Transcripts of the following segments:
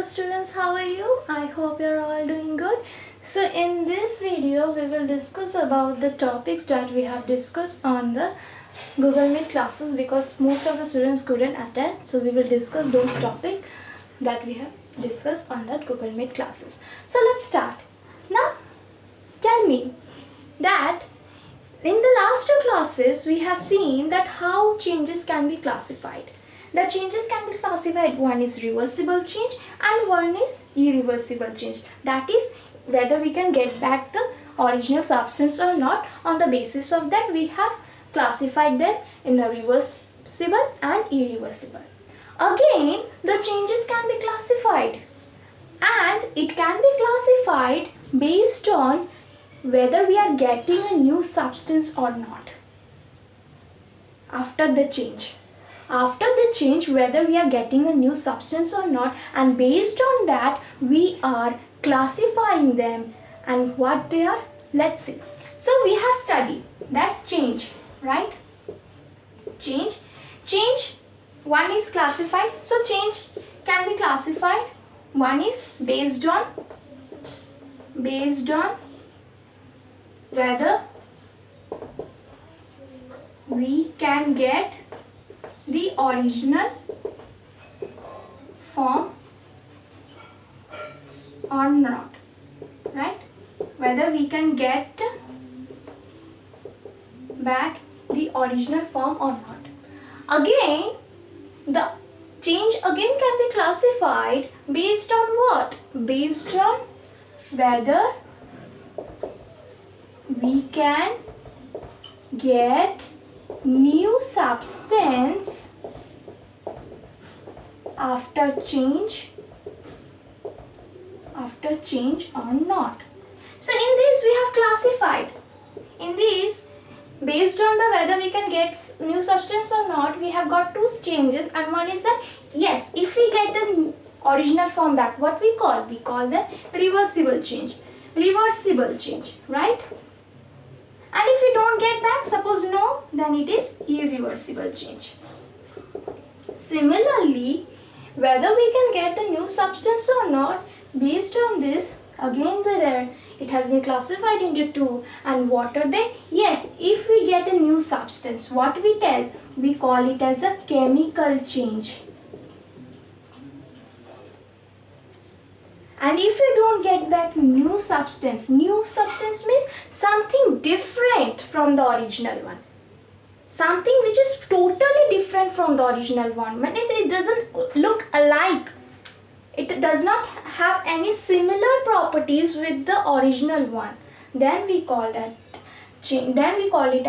students, how are you? I hope you're all doing good. So in this video we will discuss about the topics that we have discussed on the Google Meet classes, because most of the students couldn't attend. So we will discuss those topics that we have discussed on that Google Meet classes. So let's start. Now tell me that in the last two classes we have seen that how changes can be classified. The changes can be classified. One is reversible change and one is irreversible change. That is whether we can get back the original substance or not. On the basis of that we have classified them in the reversible and irreversible. Again, the changes can be classified, and it can be classified based on whether we are getting a new substance or not after the change. After the change, whether we are getting a new substance or not, and based on that we are classifying them and what they are. Let's see. So we have studied that change, right? Change one is classified. So change can be classified. One is based on whether we can get the original form or not, right? Whether we can get back the original form or not. Again, the change again can be classified based on what? Based on whether we can get new substance after change or not. So in this we have classified. In this, based on the whether we can get new substance or not, we have got two changes, and one is that yes, if we get the original form back, what we call the reversible change, right? And if we don't get back, suppose no, then it is irreversible change. Similarly, whether we can get the new substance or not, based on this, again it has been classified into two. And what are they? Yes, if we get a new substance, what we tell? We call it as a chemical change. And if you don't get back new substance means something different from the original one. Something which is totally different from the original one. But it doesn't look alike. It does not have any similar properties with the original one. Then we call that change. Then we call it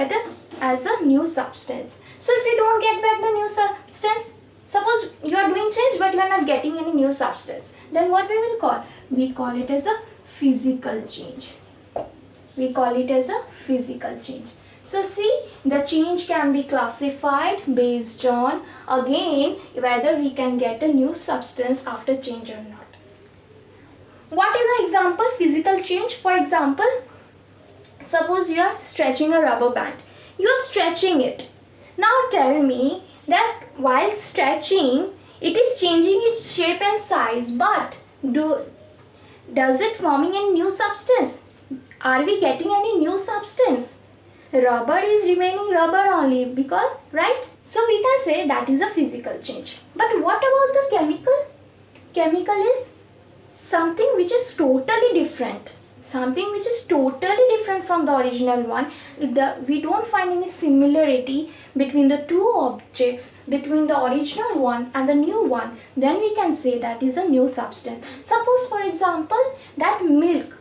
as a new substance. So if you don't get back the new substance, suppose you are doing change but you are not getting any new substance, then what we will call? We call it as a physical change. So see, the change can be classified based on, again, whether we can get a new substance after change or not. What is the example? Physical change. For example, suppose you are stretching a rubber band. You are stretching it. Now tell me that while stretching, it is changing its shape and size, but does it forming a new substance? Are we getting any new substance? Rubber is remaining rubber only, because, right? So we can say that is a physical change. But what about the chemical? Chemical is something which is totally different. Something which is totally different from the original one. We don't find any similarity between the two objects, between the original one and the new one. Then we can say that is a new substance. Suppose, for example, that milk,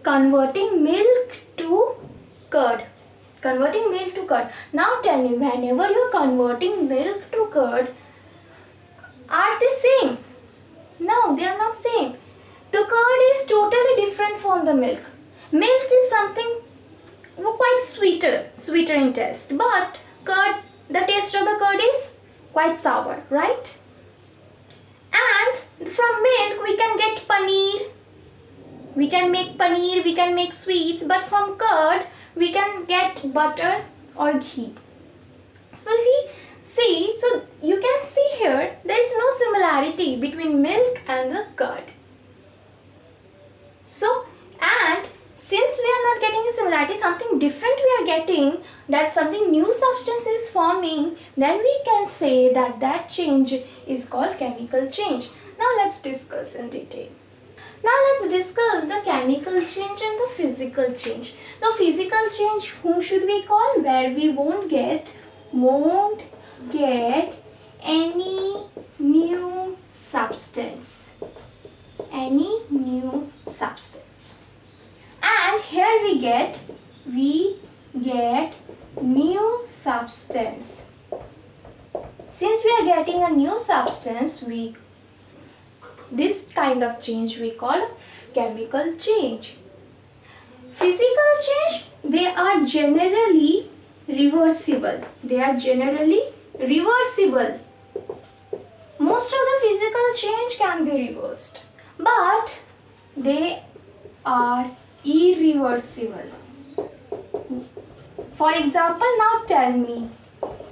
converting milk to curd. Now tell me, whenever you are converting milk to curd, are they same? No, they are not same. The curd is totally different from the milk. Milk is something quite sweeter in taste, but curd, the taste of the curd is quite sour, right? And from milk we can get paneer. We can make paneer, we can make sweets, but from curd we can get butter or ghee. So see, so you can see here there is no similarity between milk and the curd. So, and since we are not getting a similarity, something different we are getting, that something new substance is forming, then we can say that that change is called chemical change. Now let's discuss in detail. Now let's discuss the chemical change and the physical change. The physical change, whom should we call? Where we won't get any new substance. Any new substance. And here we get new substance. Since we are getting a new substance, this kind of change we call chemical change. Physical change, they are generally reversible. Most of the physical change can be reversed, but they are irreversible. For example, now tell me,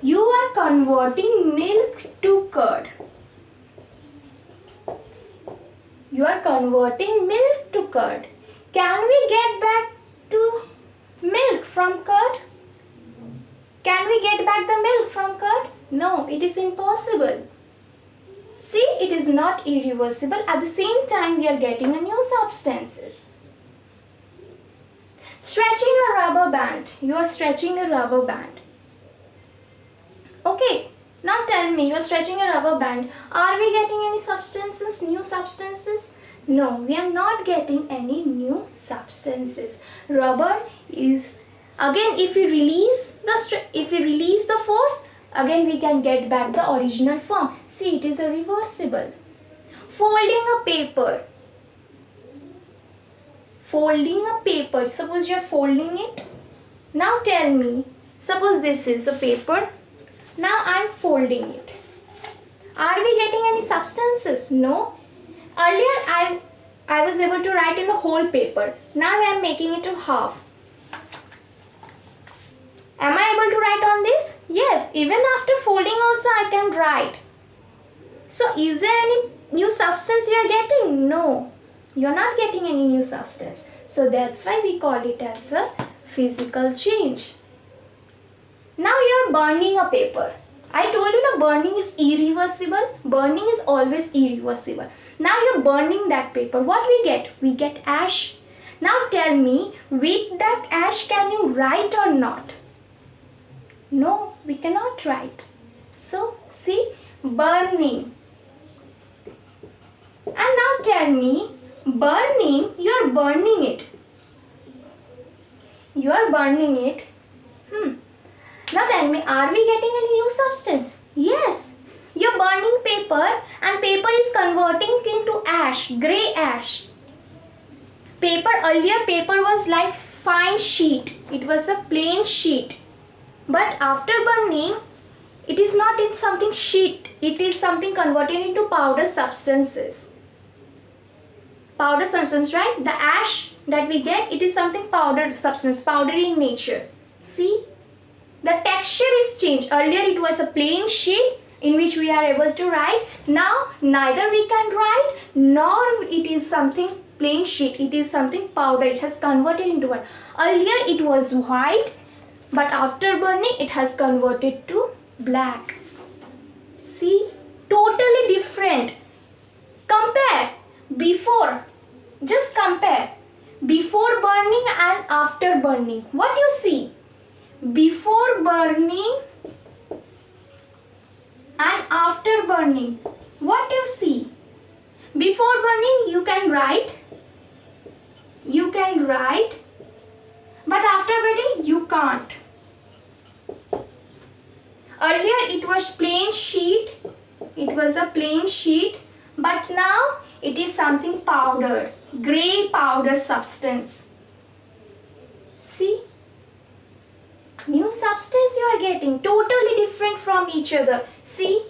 you are converting milk to curd. You are converting milk to curd. Can we get back to milk from curd? Can we get back the milk from curd? No, it is impossible. See, it is not irreversible. At the same time, we are getting a new substances. Stretching a rubber band. You are stretching a rubber band. Okay, now tell me, you are stretching a rubber band. Are we getting any substances, new substances? No, we are not getting any new substances. Rubber is, again, if we release the force, again we can get back the original form. See, it is a reversible. Folding a paper. Suppose you are folding it. Now tell me, suppose this is a paper. Now I am folding it. Are we getting any substances? No. Earlier I was able to write in a whole paper. Now I am making it to half. Am I able to write on this? Yes, even after folding also I can write. So is there any new substance you are getting? No, you are not getting any new substance. So that's why we call it as a physical change. Now you are burning a paper. I told you that burning is irreversible. Burning is always irreversible. Now you are burning that paper. What we get? We get ash. Now tell me, with that ash can you write or not? No, we cannot write. So, see, burning. And now tell me, burning, you are burning it. You are burning it. Now tell me, are we getting any new substance? Yes. You are burning paper and paper is converting into ash, grey ash. Earlier paper was like fine sheet. It was a plain sheet. But after burning, it is not in something sheet. It is something converted into powder substances. Powder substance, right? The ash that we get, it is something powder substance, powdery in nature. See? The texture is changed. Earlier it was a plain sheet in which we are able to write. Now neither we can write nor it is something plain sheet. It is something powder. It has converted into what? Earlier it was white, but after burning it has converted to black. See? Totally different. Compare. Before. Just compare. Before burning and after burning. What you see? Before burning and after burning. What you see? Before burning you can write. But after burning you can't. Earlier it was plain sheet. It was a plain sheet. But now it is something powder. Grey powder substance. See? New substance you are getting. Totally different from each other. See?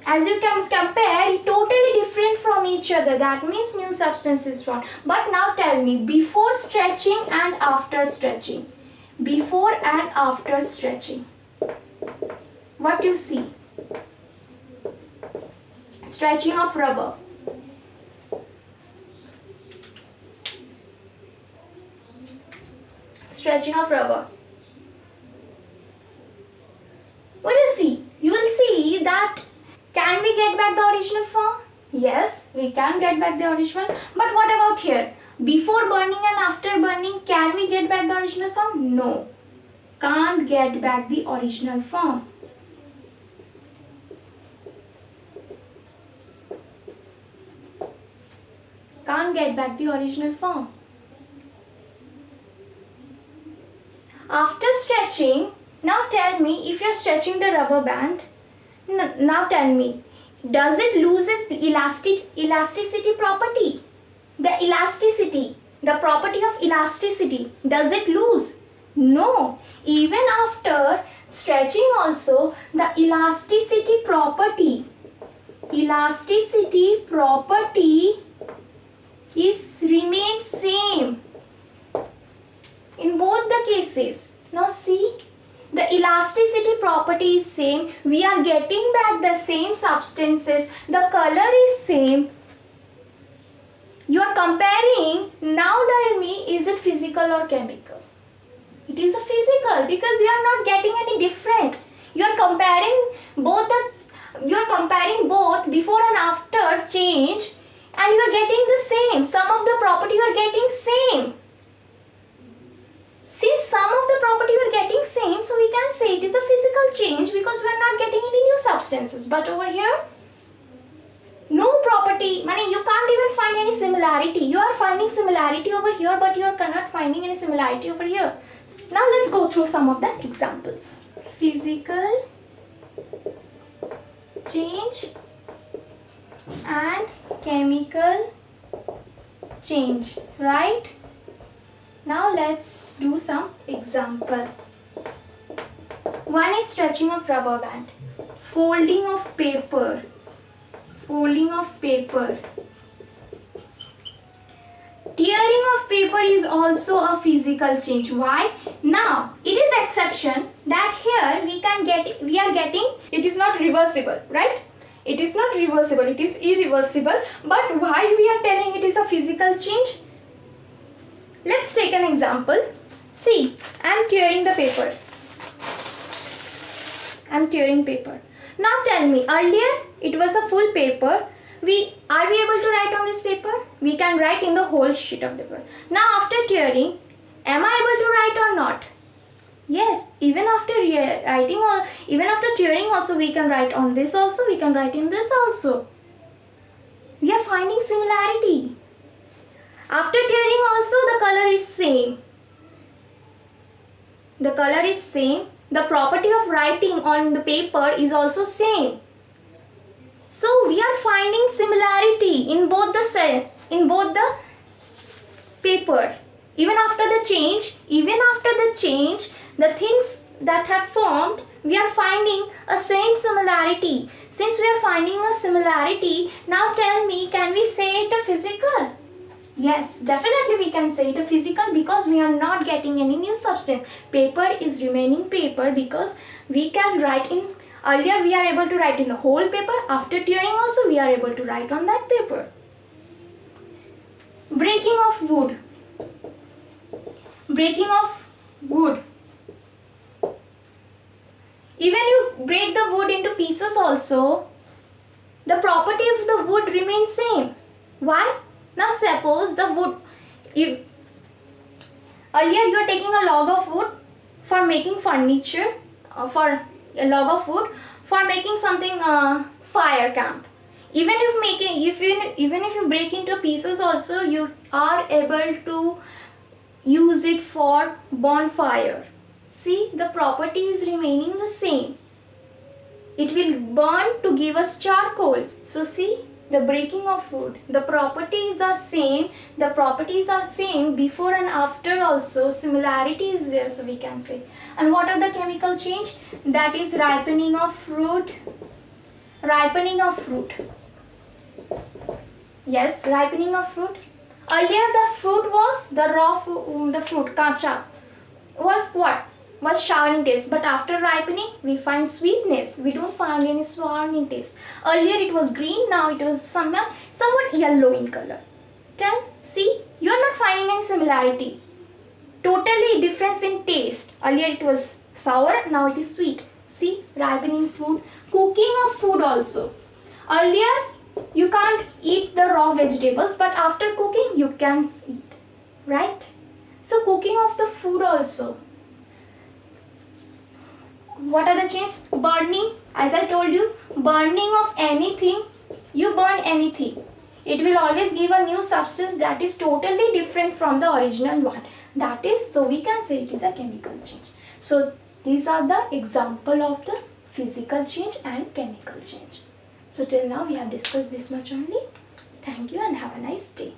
As you can compare, totally different from each other. That means new substance is formed. But now tell me, before stretching and after stretching. Before and after stretching. What you see? Stretching of rubber. stretching of rubber? What do you see? You will see that, can we get back the original form? Yes, we can get back the original. But what about here? Before burning and after burning, can we get back the original form? No. Can't get back the original form. Can't get back the original form. After stretching, now tell me, if you're stretching the rubber band, now tell me, does it lose its elasticity property? The elasticity, the property of elasticity, does it lose? No. Even after stretching also, the elasticity property remains same in both the cases. Now see, the elasticity property is same. We are getting back the same substances. The color is same. You are comparing. Now tell me, is it physical or chemical? It is a physical, because you are not getting any different. You are comparing both before and after change, and you are getting the same. Some of the property you are getting same. Since some of the property you are getting same, so we can say it is a physical change because we are not getting any new substances. But over here, no property, meaning you can't even find any similarity. You are finding similarity over here, but you are not finding any similarity over here. Now let's go through some of the examples. Physical change and chemical change, right? Now let's do some example. One is stretching of rubber band, folding of paper, tearing of paper is also a physical change. Why? Now it is exception that here we are getting it is not reversible, right? It is not reversible, it is irreversible. But why we are telling it is a physical change? Let's take an example. See, I am tearing the paper. Now tell me, earlier it was a full paper. Are we able to write on this paper? We can write in the whole sheet of the paper. Now after tearing, am I able to write or not? Yes, even after writing or even after tearing also, we can write on this also, we can write in this also. We are finding similarity. After tearing also, the color is same. The property of writing on the paper is also same. So we are finding similarity in both the paper. Even after the change, the things that have formed, we are finding a same similarity. Since we are finding a similarity, now tell me, can we say it a physical? Yes, definitely we can say it a physical, because we are not getting any new substance. Paper is remaining paper because we can write in. Earlier we are able to write in the whole paper. After tearing also we are able to write on that paper. Breaking of wood. Even you break the wood into pieces also, the property of the wood remains same. Why? Now suppose the wood, earlier you are taking a log of wood for making furniture, for a log of wood for making something fire camp. Even if you break into pieces also, you are able to use it for bonfire. See, the property is remaining the same. It will burn to give us charcoal. So see, the breaking of wood, the properties are same. The properties are same before and after also. Similarity is there, so we can say. And what are the chemical change? That is ripening of fruit. Yes, ripening of fruit. Earlier the fruit was the raw fruit, the fruit, kacha, was what? Was sour in taste, but after ripening we find sweetness. We don't find any sour in taste. Earlier it was green, now it was somewhat yellow in color. See, you are not finding any similarity Totally difference in taste. Earlier it was sour, now it is sweet. See, ripening food, cooking of food also. Earlier you can't eat the raw vegetables, but after cooking you can eat, right? So cooking of the food also. What are the changes? Burning, as I told you, burning of anything, you burn anything, it will always give a new substance that is totally different from the original one. That is, so we can say it is a chemical change. So these are the example of the physical change and chemical change. So till now we have discussed this much only. Thank you and have a nice day.